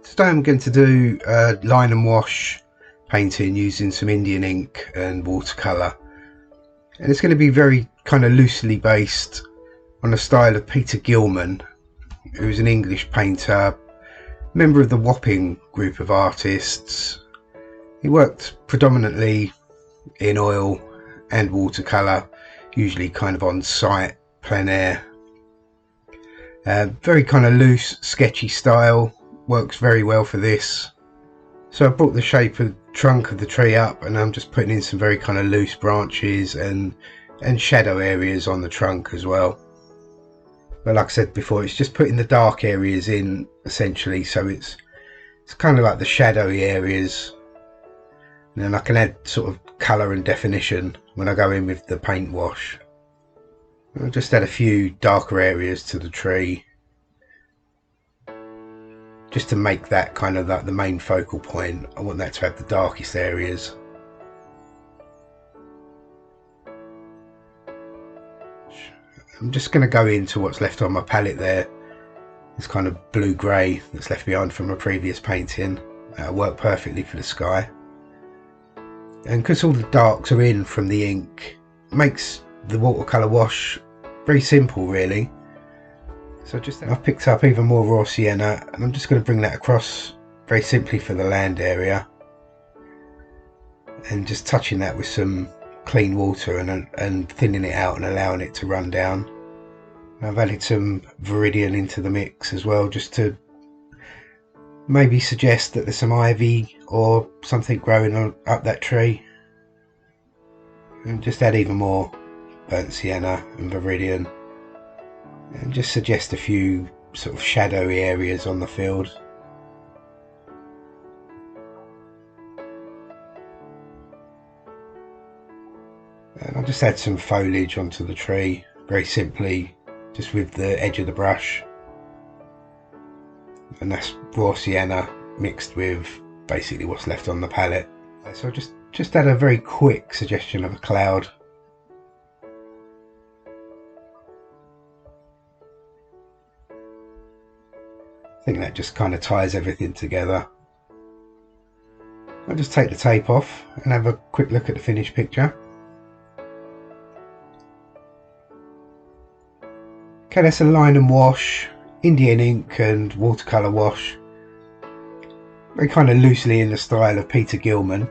Today I'm going to do a line and wash painting using some Indian ink and watercolour, and it's going to be very kind of loosely based on the style of Peter Gilman, who's an English painter, member of the Wapping group of artists. He worked predominantly in oil and watercolour, usually kind of on site, plein air. Very kind of loose, sketchy style. Works very well for this. So I brought the shape of the trunk of the tree up, and I'm just putting in some very kind of loose branches and shadow areas on the trunk as well. But like I said before, it's just putting the dark areas in essentially, so it's kind of like the shadowy areas, and then I can add sort of colour and definition when I go in with the paint wash. I'll just add a few darker areas to the tree, just to make that kind of like the main focal point. I want that to have the darkest areas. I'm just going to go into what's left on my palette there, this kind of blue-grey that's left behind from a previous painting. Worked perfectly for the sky, and because all the darks are in from the ink, makes the watercolour wash very simple really. So I've picked up even more raw sienna, and I'm just going to bring that across very simply for the land area, and just touching that with some clean water and thinning it out and allowing it to run down. I've added some Viridian into the mix as well, just to maybe suggest that there's some ivy or something growing up that tree, and just add even more burnt sienna and Viridian, and just suggest a few sort of shadowy areas on the field. And I'll just add some foliage onto the tree very simply, just with the edge of the brush, and that's raw sienna mixed with basically what's left on the palette. So I'll just add a very quick suggestion of a cloud. I think that just kind of ties everything together. I'll just take the tape off and have a quick look at the finished picture. Okay, that's a line and wash, Indian ink and watercolour wash. Very kind of loosely in the style of Peter Gilman.